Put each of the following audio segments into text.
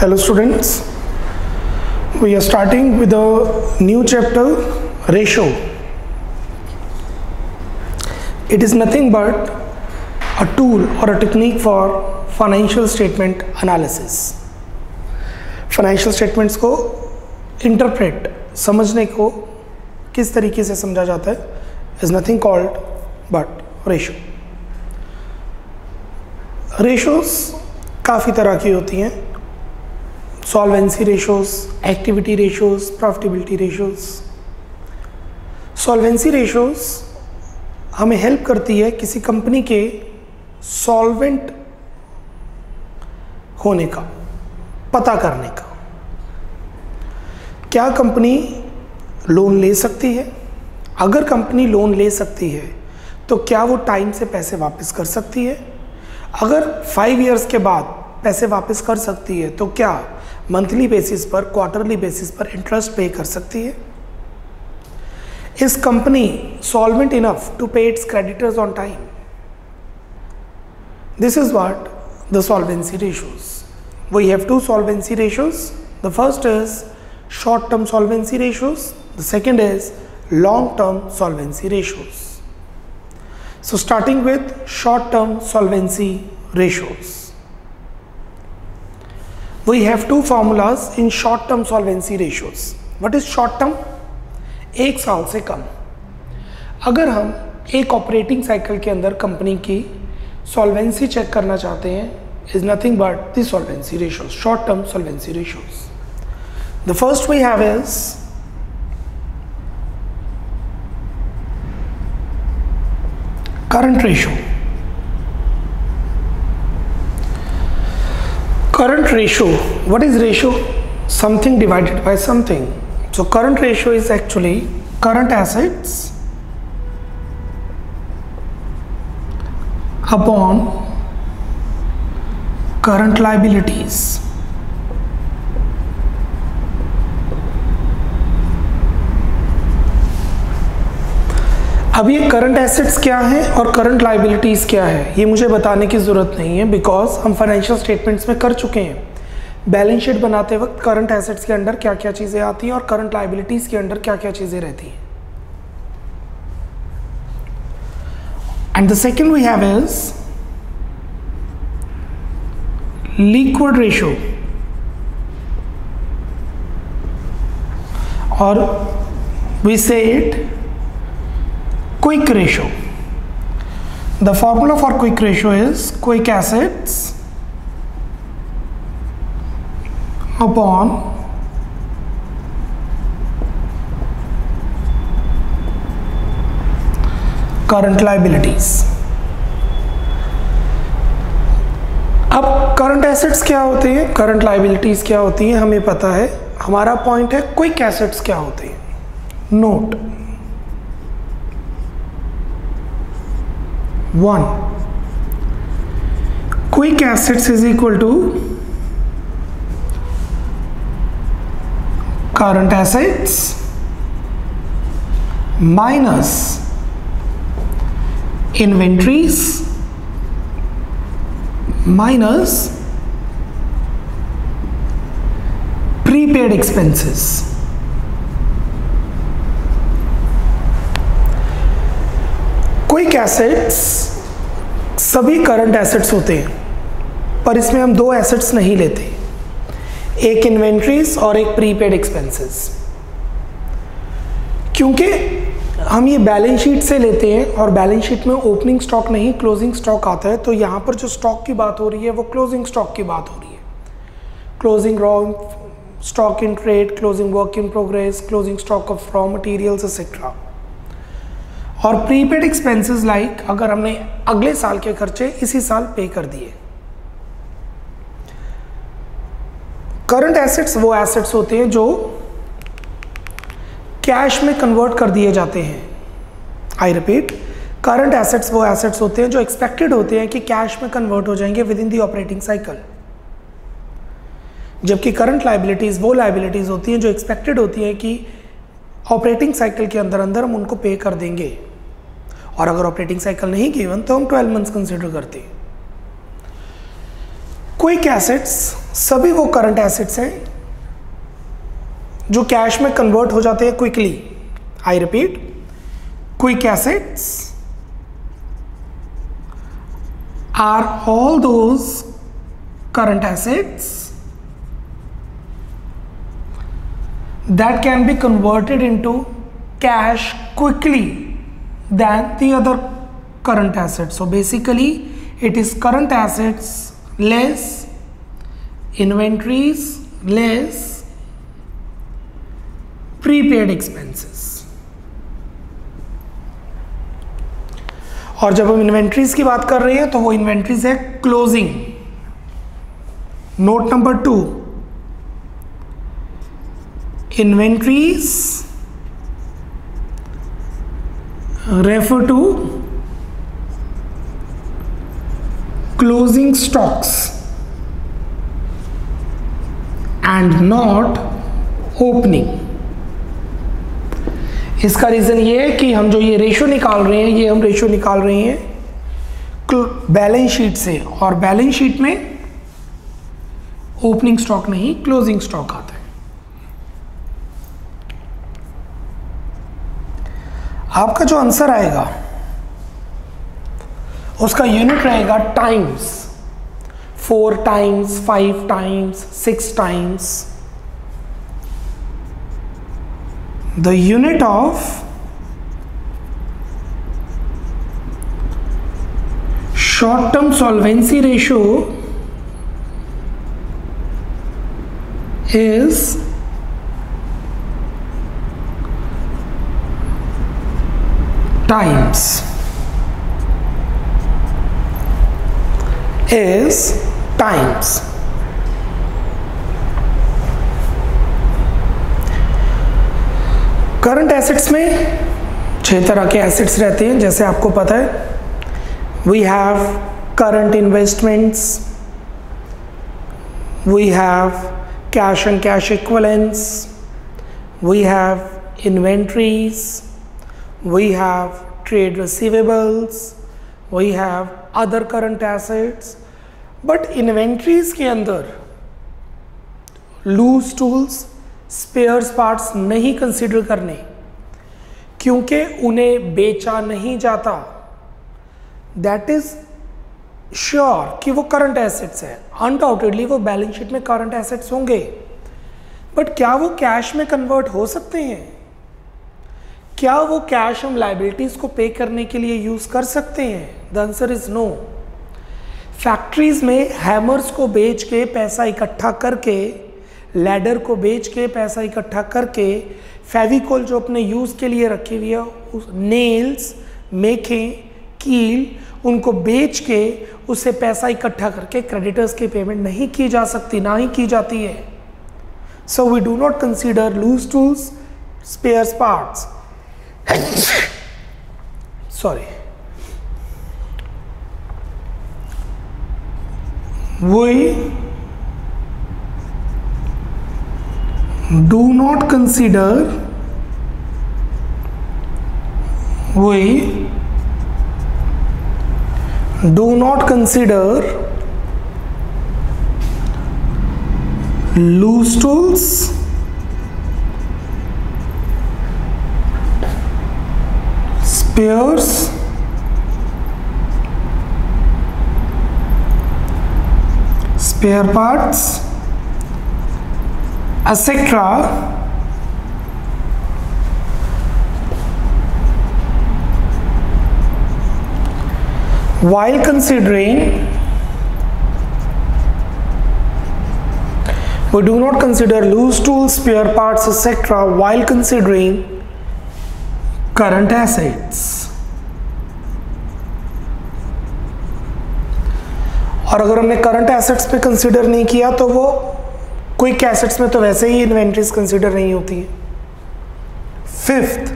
Hello students, we are starting with a new chapter, ratio. It is nothing but a tool or a technique for financial statement analysis. Financial statements को interpret, समझने को किस तरीके से समझा जाता है is nothing called but ratio. Ratios काफ़ी तरह की होती हैं, solvency ratios, activity ratios, profitability ratios. Solvency ratios हमें हेल्प करती है किसी कंपनी के सॉल्वेंट होने का पता करने का। क्या कंपनी लोन ले सकती है? अगर कंपनी लोन ले सकती है तो क्या वो टाइम से पैसे वापस कर सकती है? अगर 5 इयर्स के बाद पैसे वापस कर सकती है तो क्या मंथली बेसिस पर, क्वार्टरली बेसिस पर इंटरेस्ट पे कर सकती है? Is company solvent enough to pay its creditors on time? This is what the solvency ratios. We have 2 solvency ratios. The first is short term solvency ratios, the second is long term solvency ratios. So starting with short-term solvency ratios, we have 2 formulas in short-term solvency ratios. What is short-term? 1 साल से कम। अगर हम एक operating cycle के अंदर company की solvency check करना चाहते हैं, is nothing but the solvency ratios, short-term solvency ratios. The first we have is current ratio. Current ratio, what is ratio? Something divided by something. So current ratio is actually current assets upon current liabilities. अब ये current assets क्या हैं और current liabilities क्या है ये मुझे बताने की ज़रूरत नहीं है, बिकॉज हम फाइनेंशियल स्टेटमेंट्स में कर चुके हैं। बैलेंस शीट बनाते वक्त करंट एसेट्स के अंडर क्या क्या चीज़ें आती हैं और करंट लाइबिलिटीज़ के अंडर क्या क्या चीज़ें रहती हैं। And the second we have is liquid ratio, और we say it quick ratio. The formula for quick ratio is quick assets upon current liabilities. अब current assets क्या होते हैं, current liabilities क्या होती हैं, हमें पता है। हमारा पॉइंट है quick assets क्या होते हैं। Note 1, quick assets is equal to current assets minus inventories minus prepaid expenses. Quick assets सभी करंट एसेट्स होते हैं, पर इसमें हम 2 एसेट्स नहीं लेते, एक इन्वेंट्रीज और एक प्रीपेड एक्सपेंसेस। क्योंकि हम ये बैलेंस शीट से लेते हैं और बैलेंस शीट में ओपनिंग स्टॉक नहीं क्लोजिंग स्टॉक आता है, तो यहाँ पर जो स्टॉक की बात हो रही है वो क्लोजिंग स्टॉक की बात हो रही है। Closing raw stock in trade, closing work in progress, closing stock of raw materials etcetera. और प्रीपेड एक्सपेंसेस लाइक अगर हमने अगले साल के खर्चे इसी साल पे कर दिए। करंट एसेट्स वो एसेट्स होते हैं जो कैश में कन्वर्ट कर दिए जाते हैं। आई रिपीट, करंट एसेट्स वो एसेट्स होते हैं जो एक्सपेक्टेड होते हैं कि कैश में कन्वर्ट हो जाएंगे with in the operating cycle, जबकि करंट लाइबिलिटीज वो लाइबिलिटीज होती हैं जो एक्सपेक्टेड होती हैं कि ऑपरेटिंग साइकिल के अंदर अंदर हम उनको पे कर देंगे, और अगर ऑपरेटिंग साइकिल नहीं गिवन तो हम 12 मंथ्स कंसिडर करते हैं। क्विक एसेट्स सभी वो करंट एसेट्स हैं जो कैश में कन्वर्ट हो जाते हैं quickly. I repeat, quick assets are all those current assets that can be converted into cash quickly than the other current assets. So basically it is current assets less inventories less prepaid expenses. और जब हम inventories की बात कर रहे हैं तो वो इन्वेंट्रीज है closing. Note number 2, inventories refer to closing stocks and not opening। इसका रीजन ये है कि हम जो ये रेशो निकाल रहे हैं, ये हम रेशो निकाल रहे हैं बैलेंस शीट से, और बैलेंस शीट में ओपनिंग स्टॉक नहीं क्लोजिंग स्टॉक आता है। आपका जो आंसर आएगा उसका यूनिट रहेगा times, 4 times, 5 times, 6 times. The unit of short term solvency ratio is times current assets में 6 तरह के एसेट्स रहते हैं, जैसे आपको पता है। We have current investments, we have cash and cash equivalents, we have inventories, we have trade receivables, we have other current assets, but inventories के अंदर loose tools, spares parts नहीं कंसिडर करने, क्योंकि उन्हें बेचा नहीं जाता। That is sure कि वो current assets है, undoubtedly वो बैलेंस शीट में current assets होंगे, but क्या वो कैश में कन्वर्ट हो सकते हैं? क्या वो कैश हम लाइबिलिटीज को पे करने के लिए यूज कर सकते हैं? The answer is no. Factories में हैमर्स को बेच के पैसा इकट्ठा करके, लैडर को बेच के पैसा इकट्ठा करके, फेविकोल जो अपने यूज के लिए रखी हुई है, नेल्स, मेखें, कील, उनको बेच के उससे पैसा इकट्ठा करके क्रेडिटर्स की पेमेंट नहीं की जा सकती, ना ही की जाती है। So we do not consider loose tools, spares parts, sorry, we do not consider loose tools, spares, spare parts, etc. While considering, we do not consider loose tools, spare parts, etc. while considering current assets. और अगर हमने current assets पे consider नहीं किया तो वो quick assets में तो वैसे ही इन्वेंट्रीज कंसिडर नहीं होती है। 5th,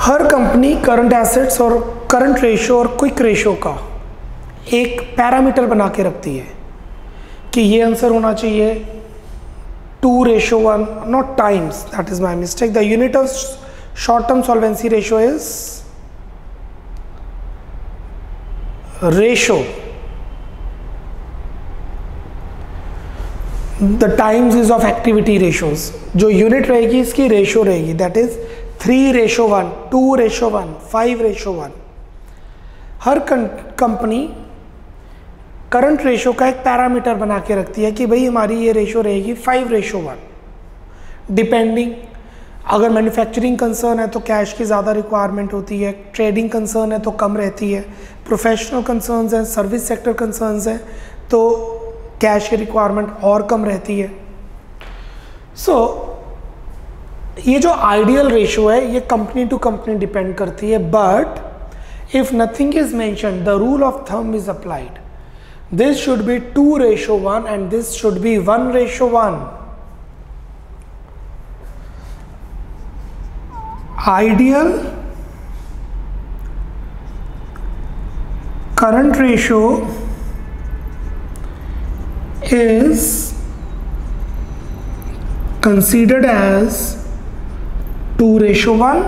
हर कंपनी करंट एसेट्स और करंट रेशो और क्विक रेशो का एक पैरामीटर बना के रखती है कि ये आंसर होना चाहिए 2:1, not times, that is my mistake. The unit of short term solvency ratio is ratio, the times is of activity ratios, जो यूनिट रहेगी इसकी रेशो रहेगी, that is 3:1, 2:1, 5:1। Her company current ratio का एक पैरामीटर बना के रखती है कि भाई हमारी ये रेशो रहेगी 5:1, डिपेंडिंग, अगर मैन्युफैक्चरिंग कंसर्न है तो कैश की ज़्यादा रिक्वायरमेंट होती है, ट्रेडिंग कंसर्न है तो कम रहती है, प्रोफेशनल कंसर्न्स हैं, सर्विस सेक्टर कंसर्न्स हैं तो कैश की रिक्वायरमेंट और कम रहती है। सो ये जो आइडियल रेशो है ये कंपनी टू कंपनी डिपेंड करती है, but if nothing is mention the rule of thumb is applied, this should be 2:1 and this should be 1:1. Ideal current ratio is considered as 2:1,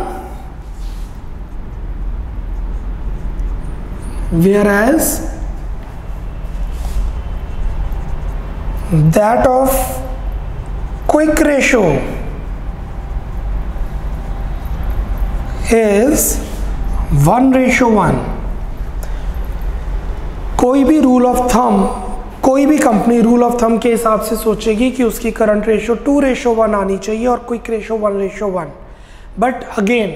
whereas that of quick ratio is 1:1। कोई भी rule of thumb, कोई भी company rule of thumb के हिसाब से सोचेगी कि उसकी current ratio 2:1 आनी चाहिए और quick ratio 1:1, but again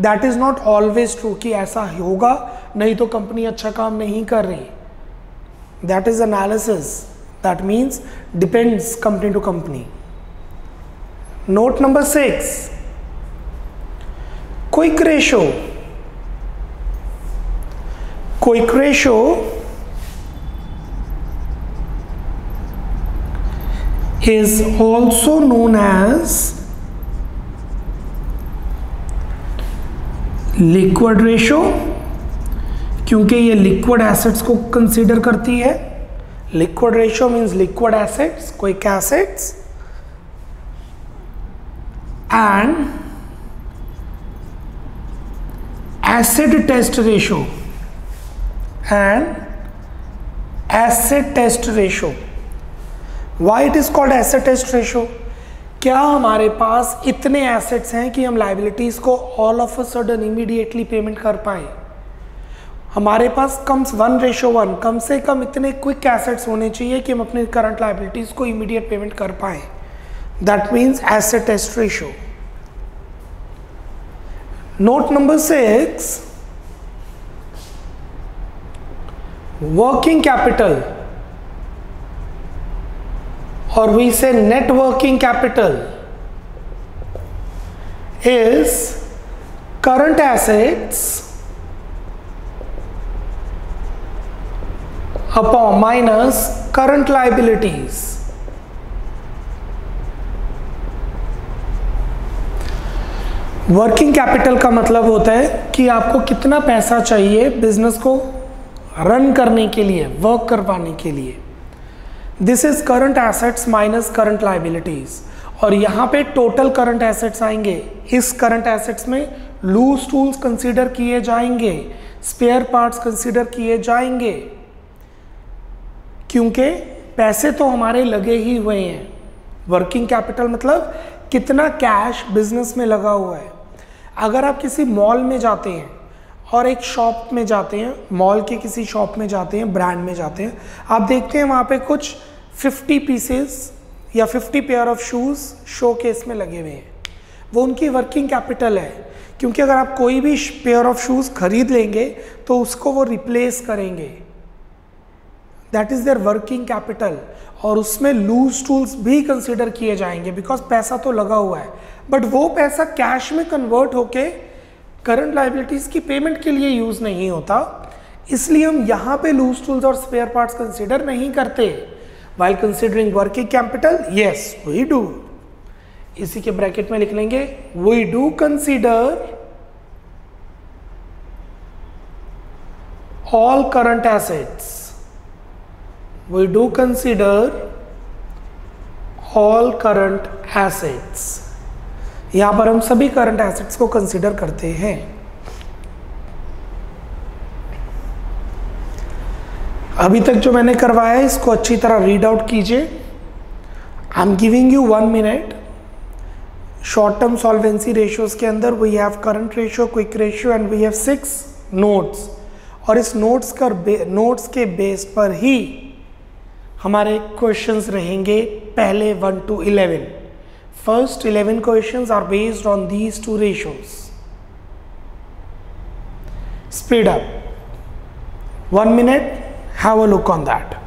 that is not always true कि ऐसा होगा, नहीं तो कंपनी अच्छा काम नहीं कर रही। That is analysis, that means depends company to company. Note number 6, quick ratio. Quick ratio is also known as liquid ratio, क्योंकि ये लिक्विड एसेट्स को कंसीडर करती है। Liquid ratio means liquid assets, quick assets, and acid test ratio and asset test ratio. Why it is called asset test ratio? क्या हमारे पास इतने assets हैं कि हम liabilities को all of a sudden immediately payment कर पाए? हमारे पास 1:1, कम से कम इतने क्विक एसेट्स होने चाहिए कि हम अपने करंट लाइबिलिटीज को इमीडिएट पेमेंट कर पाए। That means asset test ratio. Note number 6, working capital, और we say net working capital is current assets upon minus current liabilities. वर्किंग कैपिटल का मतलब होता है कि आपको कितना पैसा चाहिए बिजनेस को रन करने के लिए, वर्क करवाने के लिए। This is current assets minus current liabilities, और यहाँ पे टोटल करंट एसेट्स आएंगे। इस करंट एसेट्स में लूज टूल्स कंसीडर किए जाएंगे, स्पेयर पार्ट्स कंसीडर किए जाएंगे, क्योंकि पैसे तो हमारे लगे ही हुए हैं। वर्किंग कैपिटल मतलब कितना कैश बिजनेस में लगा हुआ है। अगर आप किसी मॉल में जाते हैं और एक शॉप में जाते हैं, मॉल के किसी शॉप में जाते हैं, ब्रांड में जाते हैं, आप देखते हैं वहाँ पे कुछ 50 पीसेस या 50 pair of shoes show case में लगे हुए हैं, वो उनकी वर्किंग कैपिटल है। क्योंकि अगर आप कोई भी पेयर ऑफ शूज़ खरीद लेंगे तो उसको वो रिप्लेस करेंगे, that is their working capital, और उसमें लूज टूल्स भी कंसिडर किए जाएंगे बिकॉज पैसा तो लगा हुआ है, बट वो पैसा कैश में कन्वर्ट होके करंट लाइबिलिटीज़ की पेमेंट के लिए यूज़ नहीं होता, इसलिए हम यहाँ पे लूज टूल्स और स्पेयर पार्ट्स कंसिडर नहीं करते। While considering working capital, yes we do, इसी के ब्रैकेट में लिख लेंगे, we do consider all current assets, we do consider all current assets। यहां पर हम सभी करंट एसेट्स को कंसिडर करते हैं। अभी तक जो मैंने करवाया है इसको अच्छी तरह रीड आउट कीजिए। I am giving you 1 minute. Short term solvency ratios के अंदर we have current ratio, quick ratio and we have 6 notes, और इस नोट्स के बेस पर ही हमारे क्वेश्चंस रहेंगे पहले 1 to 11। First 11 questions are based on these 2 ratios। Speed up. 1 minute, have a look on that.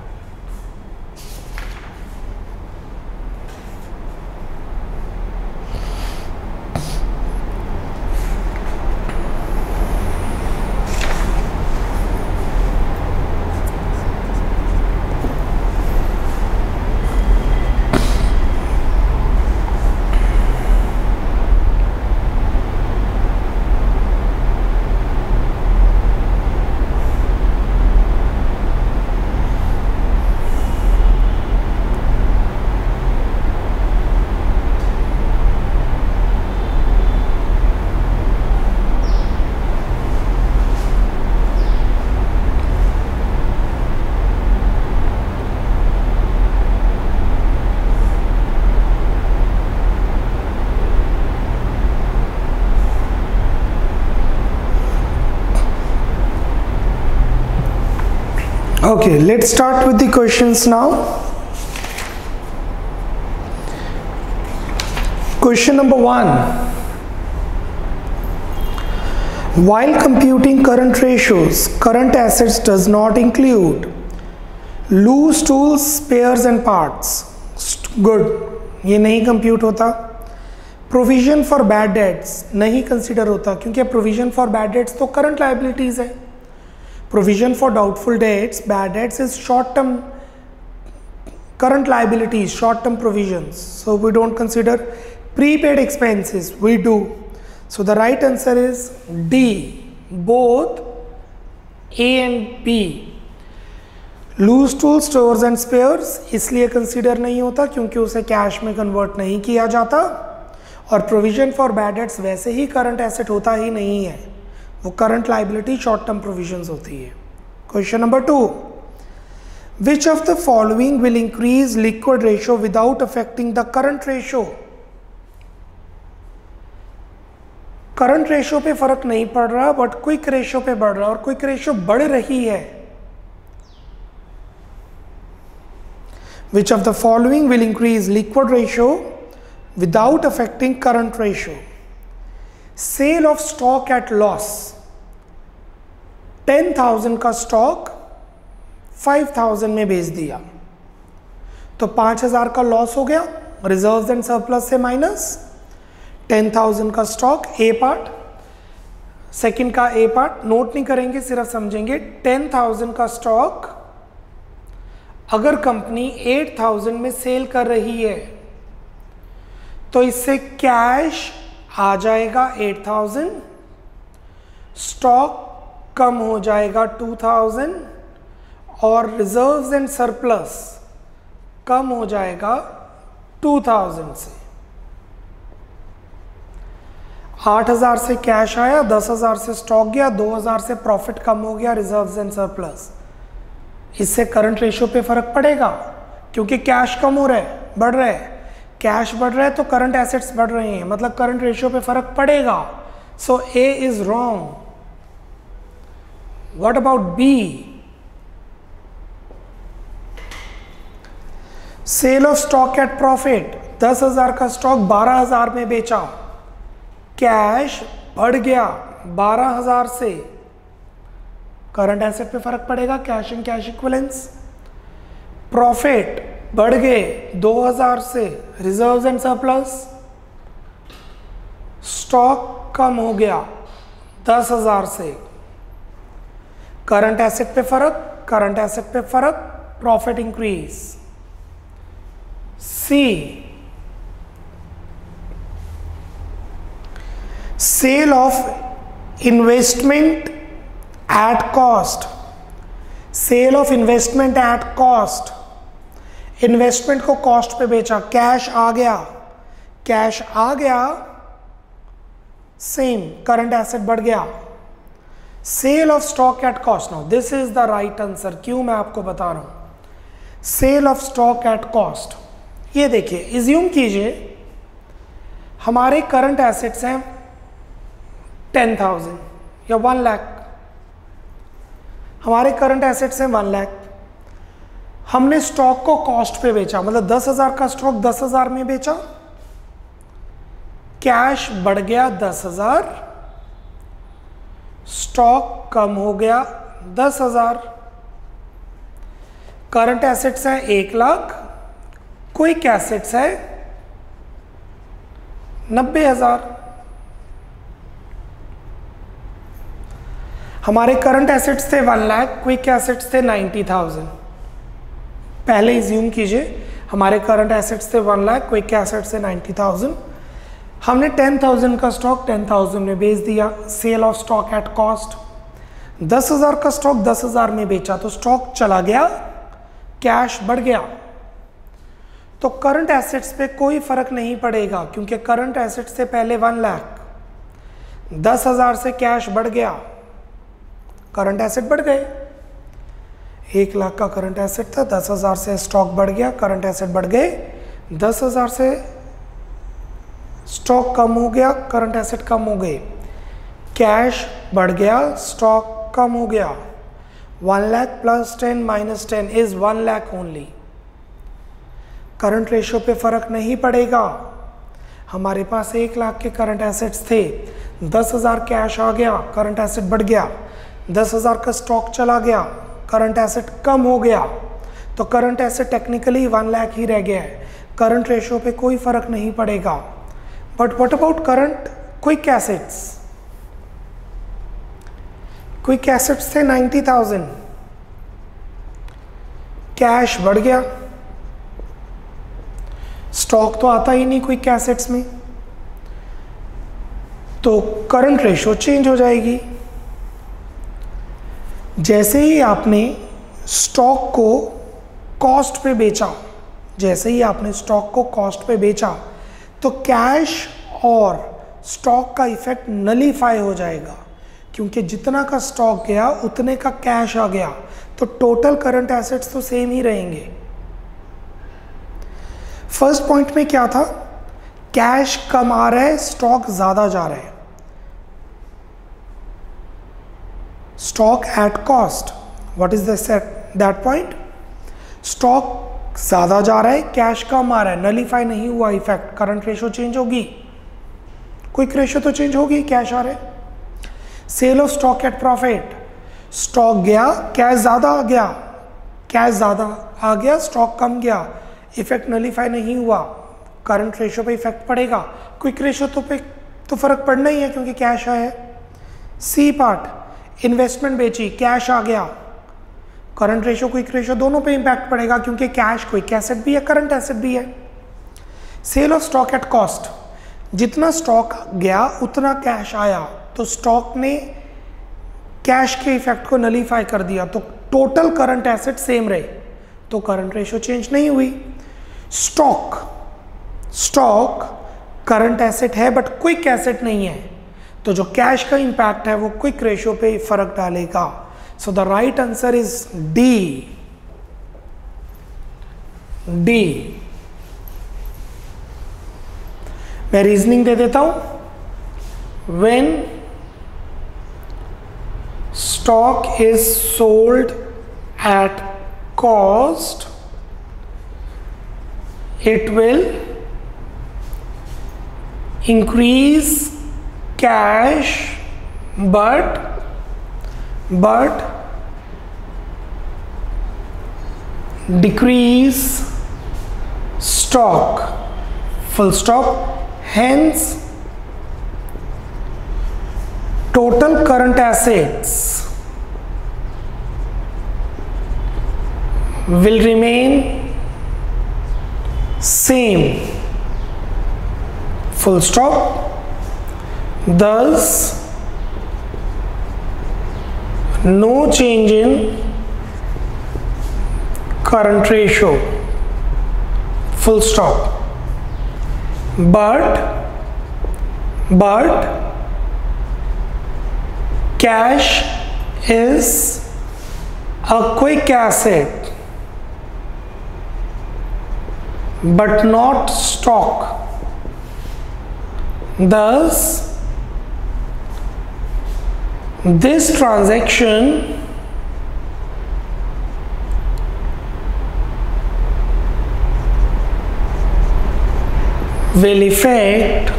Okay, let's start with the questions now. Question number 1. While computing current ratios, current assets does not include loose tools, spares and parts. Good, ये नहीं compute होता। Provision for bad debts नहीं consider होता, क्योंकि provision for bad debts तो current liabilities है। Provision for doubtful debts, bad debts is short-term current liabilities, short-term provisions. So we don't consider prepaid expenses. We do. So the right answer is D. Both A and B. Loose tools, stores and spares इसलिए consider नहीं होता क्योंकि उसे cash में convert नहीं किया जाता, और provision for bad debts वैसे ही current asset होता ही नहीं है, वो current liability short term provisions होती है। Question number 2, which of the following will increase liquid ratio without affecting the current ratio? Current ratio पे फर्क नहीं पड़ रहा बट क्विक रेशियो पे बढ़ रहा, और क्विक रेशियो बढ़ रही है। Which of the following will increase liquid ratio without affecting current ratio? Sale of stock at loss, 10,000 का स्टॉक 5,000 में बेच दिया तो 5,000 का लॉस हो गया, रिजर्व्स एंड सरप्लस से माइनस 10,000 का स्टॉक। ए पार्ट, सेकंड का ए पार्ट नोट नहीं करेंगे, सिर्फ समझेंगे। 10,000 का स्टॉक अगर कंपनी 8,000 में सेल कर रही है तो इससे कैश आ जाएगा 8,000, स्टॉक कम हो जाएगा 2,000, और रिजर्व्स एंड सरप्लस कम हो जाएगा 2,000 से। 8,000 से कैश आया, 10,000 से स्टॉक गया, 2,000 से प्रॉफिट कम हो गया, रिजर्व्स एंड सरप्लस। इससे करंट रेशियो पे फर्क पड़ेगा क्योंकि कैश कम हो रहा है, बढ़ रहा है। कैश बढ़ रहा है तो करंट एसेट्स बढ़ रहे हैं, मतलब करंट रेशियो पे फर्क पड़ेगा। So A is wrong. What about B? Sale of stock at profit, 10,000 का स्टॉक 12,000 में बेचा, कैश बढ़ गया 12,000 से, करंट एसेट पे फर्क पड़ेगा, cash and cash equivalence. Profit बढ़ गए 2,000 से, रिजर्व्स एंड सरप्लस। स्टॉक कम हो गया 10,000 से, करंट एसेट पे फर्क, करंट एसेट पे फर्क, profit increase. C, sale of investment at cost, sale of investment at cost, investment को कॉस्ट पे बेचा, कैश आ गया, कैश आ गया, सेम करंट एसेट बढ़ गया। Sale of stock at cost, now this is the right answer. क्यों मैं आपको बता रहा हूं, sale of stock at cost. ये देखिए, इज्यूम कीजिए हमारे करंट एसेट्स हैं 10,000 या 1 लाख। हमारे करंट एसेट्स हैं 1 लाख। हमने स्टॉक को कॉस्ट पे बेचा, मतलब 10,000 का स्टॉक 10,000 में बेचा, कैश बढ़ गया 10,000, स्टॉक कम हो गया 10,000। करंट एसेट्स हैं 1 लाख, क्विक एसेट्स है 90,000। हमारे करंट एसेट्स थे 1 लाख, क्विक एसेट्स थे 90,000। पहले इज्यूम कीजिए हमारे करंट एसेट्स थे 1 लाख, क्विक एसेट्स थे 90,000। हमने 10,000 का स्टॉक 10,000 में बेच दिया, sale of stock at cost. 10,000 का स्टॉक 10,000 में बेचा तो स्टॉक चला गया, कैश बढ़ गया। तो करंट एसेट्स पे कोई फर्क नहीं पड़ेगा, क्योंकि करंट एसेट्स से पहले 1 लाख, 10,000 से कैश बढ़ गया, करंट एसेट बढ़ गए। 1 लाख का करंट एसेट था, 10,000 से स्टॉक बढ़ गया, करंट एसेट बढ़ गए। 10,000 से स्टॉक कम हो गया, करंट एसेट कम हो गए, कैश बढ़ गया, स्टॉक कम हो गया। 1 lakh plus 10 minus 10 is 1 lakh only. Current ratio पे फर्क नहीं पड़ेगा। हमारे पास 1 लाख के करंट एसेट्स थे, 10,000 कैश आ गया, करंट एसेट बढ़ गया, 10,000 का स्टॉक चला गया, करंट एसेट कम हो गया, तो करंट एसेट टेक्निकली 1 लाख ही रह गया है। करंट रेशियो पे कोई फर्क नहीं पड़ेगा। But what about current quick assets? Quick assets थे 90,000, कैश बढ़ गया, स्टॉक तो आता ही नहीं क्विक एसेट्स में, तो करंट रेशियो चेंज हो जाएगी। जैसे ही आपने स्टॉक को कॉस्ट पे बेचा, जैसे ही आपने स्टॉक को कॉस्ट पे बेचा, तो कैश और स्टॉक का इफेक्ट नलीफाई हो जाएगा, क्योंकि जितना का स्टॉक गया उतने का कैश आ गया, तो टोटल करंट एसेट्स तो सेम ही रहेंगे। फर्स्ट पॉइंट में क्या था, कैश कम आ रहा है, स्टॉक ज्यादा जा रहा है। Stock at cost, what is that point? Stock ज्यादा जा रहा है, कैश कम आ रहा है, नलीफाई नहीं हुआ इफेक्ट, करंट रेशियो चेंज होगी, क्विक रेशियो तो चेंज होगी, कैश आ रहा है। Sale of stock at profit, stock गया, कैश ज्यादा आ गया, कैश ज्यादा आ गया, स्टॉक कम गया, इफेक्ट नलीफाई नहीं हुआ, करंट रेशियो पे इफेक्ट पड़ेगा। क्विक रेशियो पे तो फर्क पड़ना ही है, क्योंकि कैश आया है। सी पार्ट, इन्वेस्टमेंट बेची, कैश आ गया, करंट रेशियो क्विक रेशियो दोनों पे इंपैक्ट पड़ेगा, क्योंकि कैश क्विक एसेट भी है, करंट एसेट भी है। Sale of stock at cost, जितना स्टॉक गया उतना कैश आया, तो स्टॉक ने कैश के इफेक्ट को नलीफाई कर दिया, तो टोटल करंट एसेट सेम रहे, तो करंट रेशियो चेंज नहीं हुई। स्टॉक करंट एसेट है बट क्विक एसेट नहीं है, तो जो कैश का इंपैक्ट है वो क्विक रेशियो पे फर्क डालेगा। So the right answer is D. मैं रीजनिंग दे देता हूं। When stock is sold at cost, it will increase cash but decrease stock, full stop. Hence total current assets will remain same, full stop. Thus no change in current ratio, full stop. But cash is a quick asset but not stock. Thus, this transaction will affect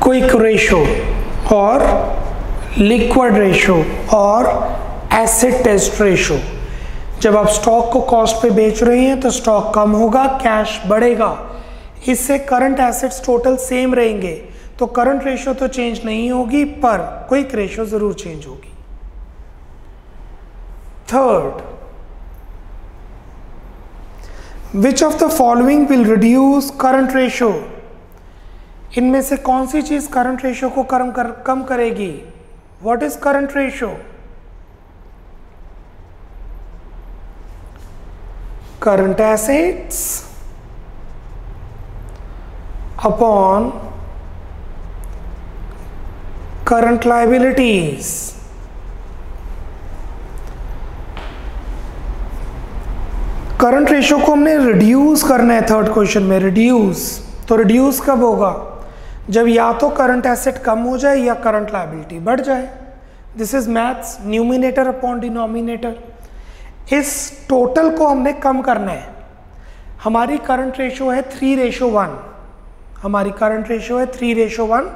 quick ratio और liquid ratio और asset test ratio. जब आप stock को cost पे बेच रहे हैं तो स्टॉक कम होगा, कैश बढ़ेगा, इससे करंट एसेट्स टोटल सेम रहेंगे, तो करंट रेशियो तो चेंज नहीं होगी पर क्विक रेशियो जरूर चेंज होगी. Third, which of the following will reduce current ratio? इनमें से कौन सी चीज करंट रेशियो को कम करेगी? What is current ratio? Current assets upon current liabilities. Current ratio को हमने रिड्यूस करना है थर्ड क्वेश्चन में. रिड्यूस तो रिड्यूस कब होगा? जब या तो करंट एसेट कम हो जाए या करंट लायबिलिटी बढ़ जाए. This is maths, numerator upon denominator. इस टोटल को हमने कम करना है. हमारी करंट रेशियो है 3:1. हमारी करंट रेशियो है 3:1.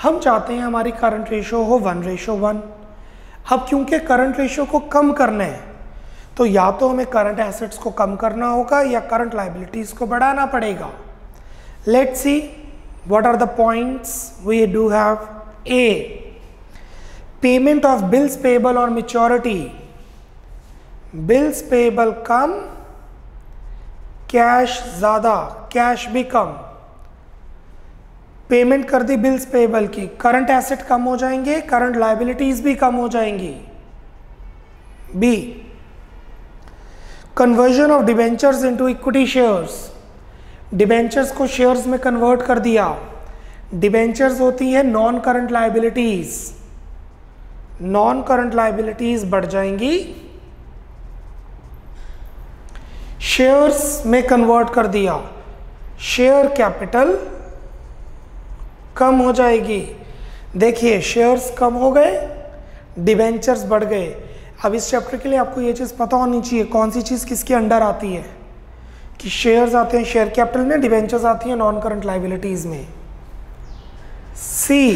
हम चाहते हैं हमारी करंट रेशियो हो 1:1. अब क्योंकि करंट रेशियो को कम करना है तो या तो हमें करंट एसेट्स को कम करना होगा या करंट लायबिलिटीज को बढ़ाना पड़ेगा. Let's see what are the points we do have. A, payment of bills payable और मैच्योरिटी. बिल्स पेएबल कम, कैश ज्यादा, कैश भी कम. पेमेंट कर दी बिल्स पेएबल की, करंट एसेट कम हो जाएंगे, करंट लायबिलिटीज भी कम हो जाएंगी. B, conversion of debentures into equity shares. Debentures को शेयर्स में कन्वर्ट कर दिया. डिबेंचर्स होती है non current liabilities. Non current liabilities बढ़ जाएंगी. शेयर्स में कन्वर्ट कर दिया, शेयर कैपिटल कम हो जाएगी. देखिए शेयर्स कम हो गए, डिबेंचर्स बढ़ गए. अब इस चैप्टर के लिए आपको ये चीज़ पता होनी चाहिए कौन सी चीज़ किसके अंडर आती है, कि शेयर्स आते हैं शेयर कैपिटल में, डिबेंचर्स आती हैं नॉन करंट लायबिलिटीज में. C,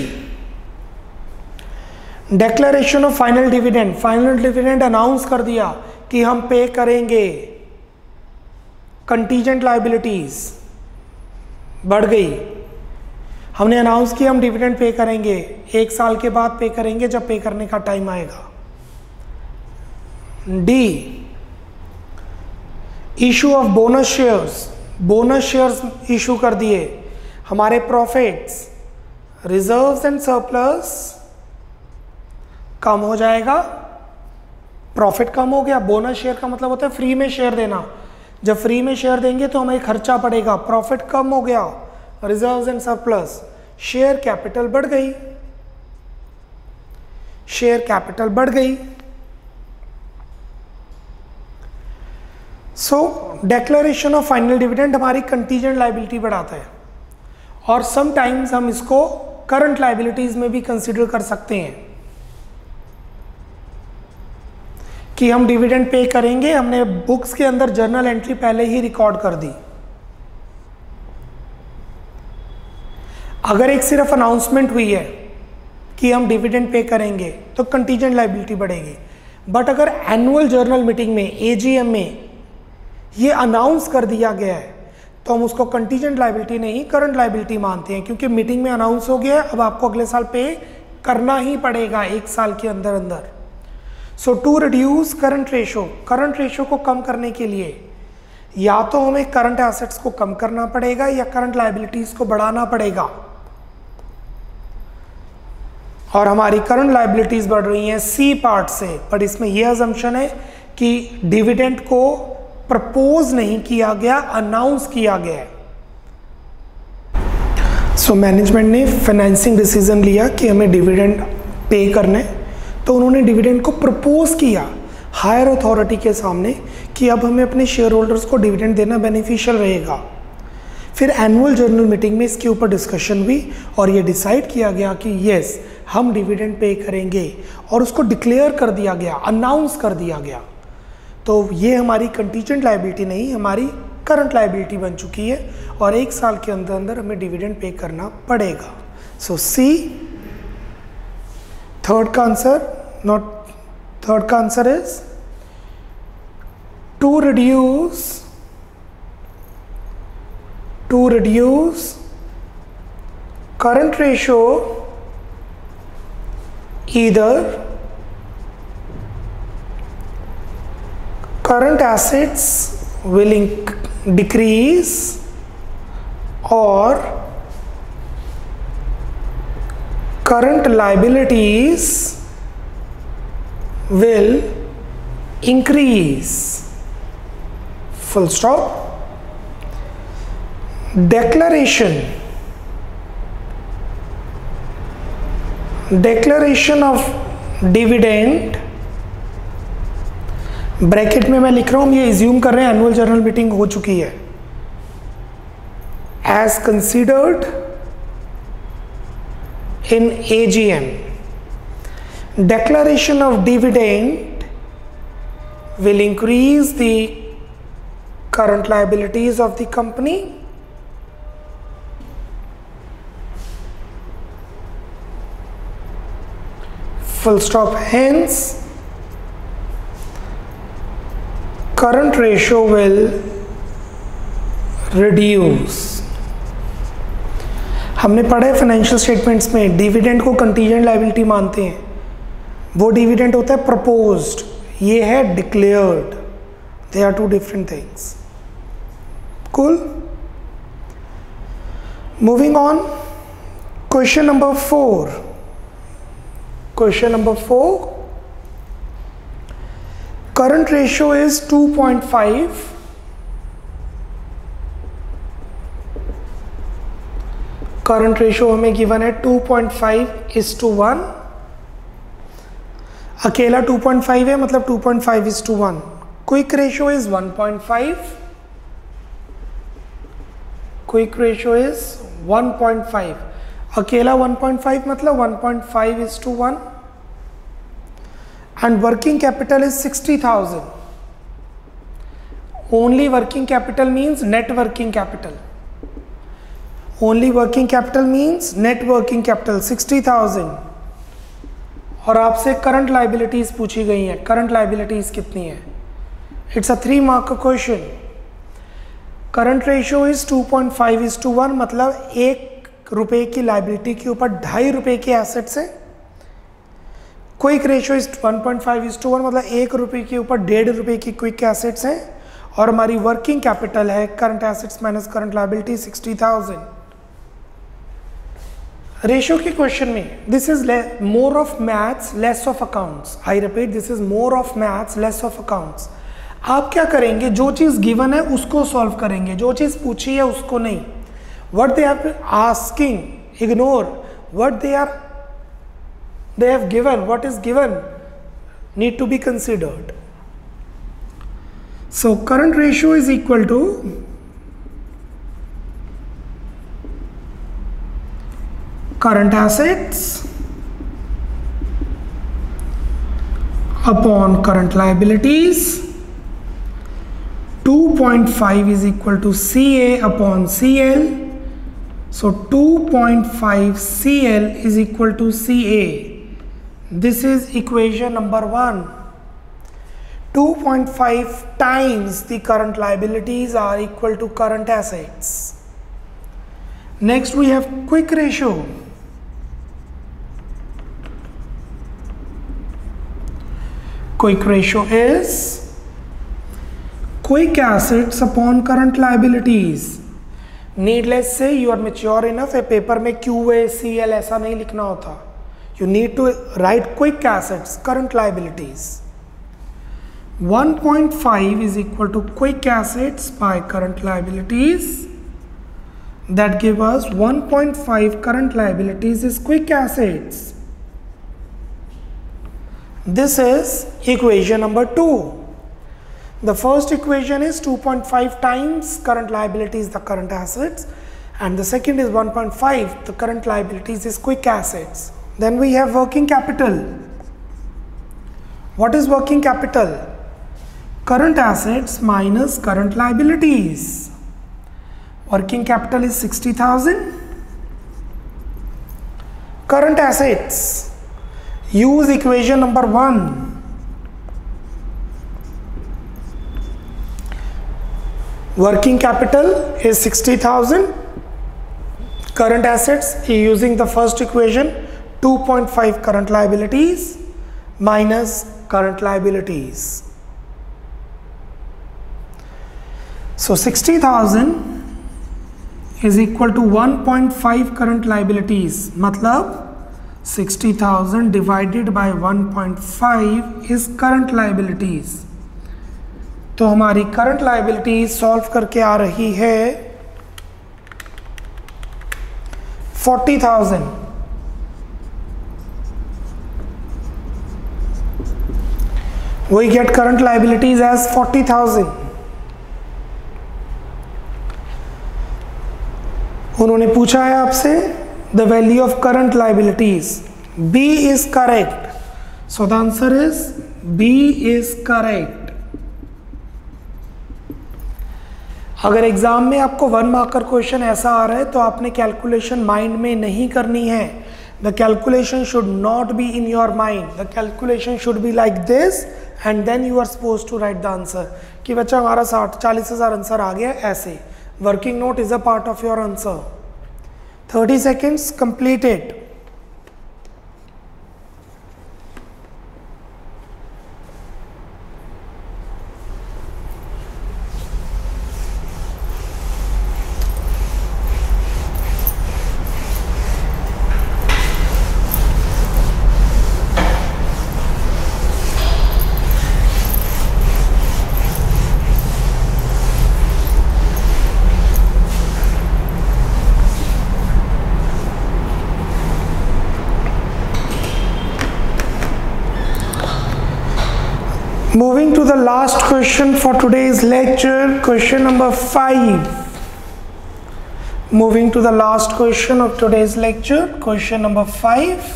declaration of final dividend. Final dividend announce कर दिया कि हम पे करेंगे. कंटीजेंट लायबिलिटीज बढ़ गई. हमने अनाउंस किया हम डिविडेंड पे करेंगे, 1 साल के बाद पे करेंगे जब पे करने का टाइम आएगा. D, issue of bonus shares. Bonus shares issue कर दिए. हमारे प्रॉफिट्स, रिजर्व्स एंड सरप्लस कम हो जाएगा. प्रॉफिट कम हो गया. बोनस शेयर का मतलब होता है फ्री में शेयर देना. जब फ्री में शेयर देंगे तो हमें खर्चा पड़ेगा. प्रॉफिट कम हो गया, reserves and surplus. Share capital बढ़ गई. शेयर कैपिटल बढ़ गई. सो डिक्लेरेशन ऑफ फाइनल डिविडेंड हमारी कंटीजेंट लायबिलिटी बढ़ाता है और समटाइम्स हम इसको करंट लायबिलिटीज में भी कंसीडर कर सकते हैं कि हम डिविडेंड पे करेंगे. हमने बुक्स के अंदर जर्नल एंट्री पहले ही रिकॉर्ड कर दी. अगर एक सिर्फ अनाउंसमेंट हुई है कि हम डिविडेंड पे करेंगे तो कंटीजेंट लायबिलिटी बढ़ेगी. बट अगर एनुअल जर्नल मीटिंग में, एजीएम में ये अनाउंस कर दिया गया है तो हम उसको कंटीजेंट लायबिलिटी नहीं करंट लायबिलिटी मानते हैं, क्योंकि मीटिंग में अनाउंस हो गया, अब आपको अगले साल पे करना ही पड़ेगा 1 साल के अंदर अंदर. सो टू रिड्यूस करंट रेशो को कम करने के लिए या तो हमें करंट एसेट्स को कम करना पड़ेगा या करंट लायबिलिटीज को बढ़ाना पड़ेगा. और हमारी करंट लायबिलिटीज बढ़ रही हैं सी पार्ट से, बट इसमें यह अजम्पशन है कि डिविडेंड को प्रपोज नहीं किया गया, अनाउंस किया गया है. सो मैनेजमेंट ने फाइनेंसिंग डिसीजन लिया कि हमें डिविडेंड पे करने, तो उन्होंने डिविडेंड को प्रपोज किया हायर अथॉरिटी के सामने कि अब हमें अपने शेयर होल्डर्स को डिविडेंड देना बेनिफिशियल रहेगा। फिर एनुअल जनरल मीटिंग में इसके ऊपर डिस्कशन हुई और ये डिसाइड किया गया कि यस, हम डिविडेंड पे करेंगे, और उसको डिक्लेयर कर दिया गया, अनाउंस कर दिया गया। तो ये हमारी कंटीजेंट लायबिलिटी नहीं, हमारी करंट लायबिलिटी बन चुकी है और 1 साल के अंदर अंदर हमें डिविडेंड पे करना पड़ेगा। सो सी थर्ड का answer is to reduce current ratio, either current assets will decrease or current liabilities will increase. Full stop. Declaration of dividend, bracket में मैं लिख रहा हूं, ये इज्यूम कर रहे हैं एनुअल जनरल मीटिंग हो चुकी है, as considered in AGM. Declaration of dividend will increase the current liabilities of the company. Full stop. Hence, current ratio will reduce. हमने पढ़ा है फाइनेंशियल स्टेटमेंट्स में डिविडेंड को कंटीजेंट लायबिलिटी मानते हैं, वो डिविडेंड होता है प्रपोज्ड, ये है declared, they are two different things. Cool. Moving on, question number 4. Question number 4. Current ratio is 2.5. Current ratio हमें given है 2.5:1. अकेला 2.5 है, मतलब 2.5:1. Quick ratio is 1.5. Quick ratio is 1.5, अकेला 1.5 मतलब 1.5:1, and working capital is 60,000. Only working capital means net working capital, only working capital means net working capital 60,000. और आपसे current liabilities पूछी गई हैं, करंट लायबिलिटीज कितनी है? इट्स अ 3 मार्क का क्वेश्चन. करंट रेशियो इज 2.5:1, मतलब 1 रुपये की लाइबिलिटी के ऊपर 2.5 रुपये के एसेट्स हैं. क्विक रेशियो इज 1.5:1, मतलब 1 रुपये के ऊपर 1.5 रुपये की क्विक एसेट्स हैं, और हमारी वर्किंग कैपिटल है current assets minus current liability 60,000. Ratio के क्वेश्चन में this is more of maths less of accounts. I repeat, this is more of maths less of accounts. आप क्या करेंगे, जो चीज़ गिवन है उसको सॉल्व करेंगे, जो चीज़ पूछी है उसको नहीं. What they are asking, ignore. What they have given, what is given need to be considered. So current ratio is equal to current assets upon current liabilities. 2.5 is equal to CA upon CL. So 2.5 CL is equal to CA. This is equation number 1. 2.5 times the current liabilities are equal to current assets. Next we have quick ratio. Quick ratio is quick assets upon current liabilities. Needless say you are mature enough, a paper में QACL ऐसा नहीं लिखना होता. You need to write quick assets, current liabilities. 1.5 is equal to quick assets by current liabilities. That give us 1.5 current liabilities is quick assets. This is equation number 2. The first equation is 2.5 times current liabilities the current assets, and the second is 1.5 the current liabilities is quick assets. Then we have working capital. What is working capital? Current assets minus current liabilities. Working capital is 60,000. Current assets, use equation number 1. Working capital is 60,000. Current assets, using the first equation, 2.5 current liabilities minus current liabilities. So 60,000 is equal to 1.5 current liabilities. मतलब 60,000 divided by 1.5 is current liabilities. तो हमारी current liability solve करके आ रही है 40,000. We get current liabilities as 40,000. उन्होंने पूछा है आपसे the value of current liabilities. B is correct. So the answer is B is correct. अगर एग्जाम में आपको 1 मार्कर क्वेश्चन ऐसा आ रहा है तो आपने कैलकुलेशन माइंड में नहीं करनी है. The calculation should not be in your mind. The calculation should be like this and then you are suppose to write the answer कि बच्चा हमारा 40,000 आंसर आ गया. ऐसे working note is a part of your answer. 30 seconds completed. Moving to the last question for today's lecture, question number 5. Moving to the last question of today's lecture, question number 5.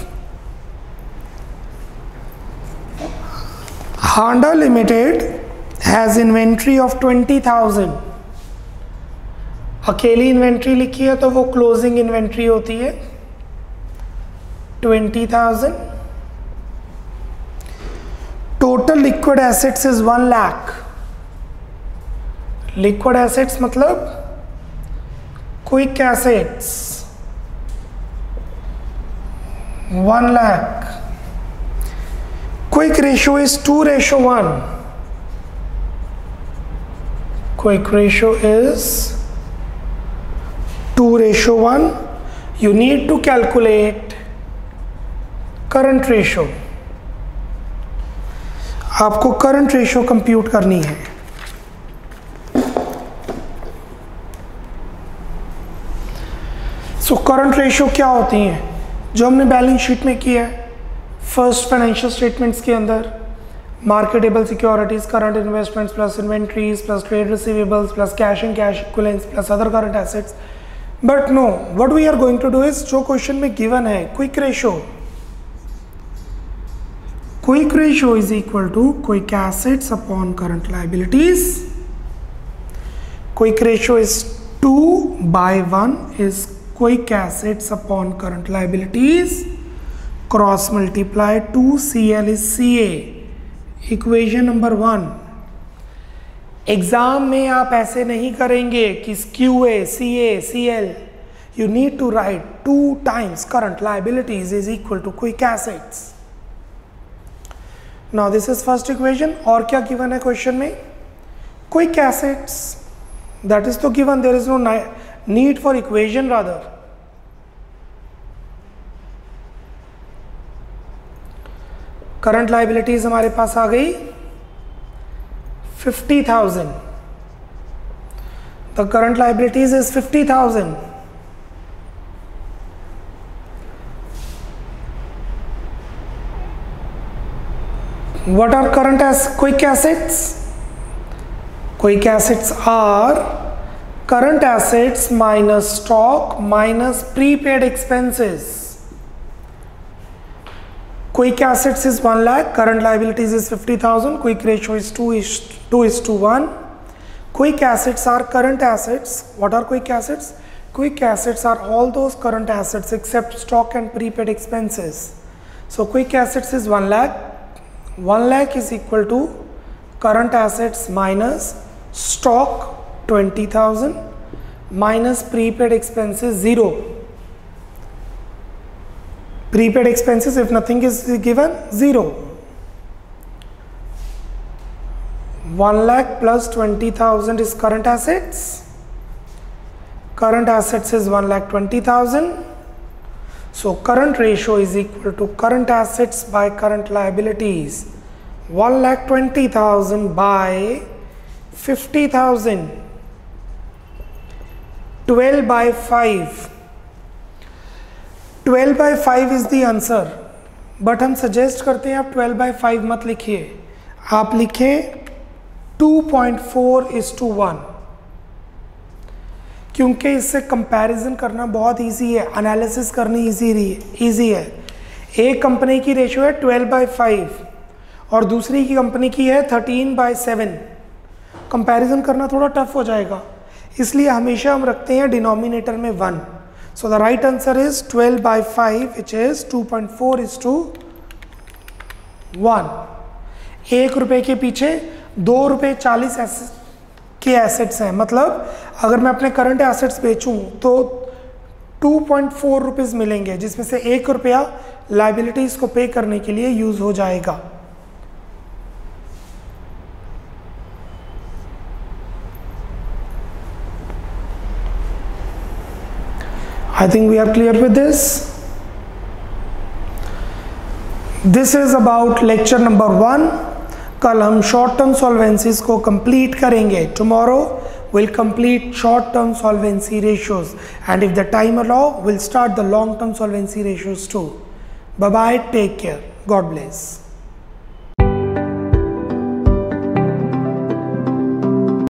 Honda Limited has inventory of 20,000. अकेली inventory लिखी है तो वो closing inventory होती है 20,000. Total liquid assets is 1 lakh. Liquid assets मतलब quick assets 1 lakh. Quick ratio is 2:1. Quick ratio is 2:1. You need to calculate current ratio. आपको current ratio compute करनी है. सो करंट रेशियो क्या होती हैं जो हमने बैलेंस शीट में किया है. फर्स्ट फाइनेंशियल स्टेटमेंट्स के अंदर marketable securities, current investments plus inventories plus trade receivables plus cash and cash equivalents plus other current assets. But no, what we are going to do is जो question में given है quick ratio. Quick ratio is equal to quick assets upon current liabilities. Quick ratio is 2/1 is quick assets upon current liabilities. Cross multiply 2CL is CA. Equation number 1. Exam में आप ऐसे नहीं करेंगे कि QA, CA, CL. You need to write 2 times current liabilities is equal to quick assets. Now this is first equation. और क्या given है question में? Quick assets. That is तो given. There is no need for equation rather. Current liabilities हमारे पास आ गई 50,000. The current liabilities is 50,000. What are quick assets? Quick assets are current assets minus stock minus prepaid expenses. Quick assets is 1 lakh, current liabilities is 50,000, quick ratio is 2:1. Quick assets are current assets. What are quick assets? Quick assets are all those current assets except stock and prepaid expenses. So quick assets is 1 lakh. 1 lakh is equal to current assets minus stock 20,000 minus prepaid expenses 0. Prepaid expenses, if nothing is given, 0. 1 lakh plus 20,000 is current assets. Current assets is 1,20,000. So current ratio is equal to current assets by current liabilities. 1,20,000 by 50,000. 12 by 5. 12 by 5 is the answer. But हम suggest करते हैं आप 12 by 5 मत लिखिए, आप लिखें 2.4:1, क्योंकि इससे कंपैरिजन करना बहुत इजी है, एनालिसिस करनी इजी है। एक कंपनी की रेशियो है 12 by 5 और दूसरी की कंपनी की है 13 by 7। कंपैरिजन करना थोड़ा टफ हो जाएगा, इसलिए हमेशा हम रखते हैं डिनोमिनेटर में 1। So the right answer is 12 by 5 which is 2.4:1। 1 रुपये के पीछे 2 रुपये 40 के एसेट्स हैं, मतलब अगर मैं अपने करंट एसेट्स बेचूं तो 2.4 रुपीज़ मिलेंगे, जिसमें से 1 रुपया लाइबिलिटीज़ को पे करने के लिए यूज़ हो जाएगा। I think we are clear with this. This is about lecture number 1. कल हम शॉर्ट टर्म सॉल्वेंसीज को कंप्लीट करेंगे। Tomorrow will complete short term solvency ratios and if the time allow will start the long term solvency ratios too. Bye bye, take care, God bless.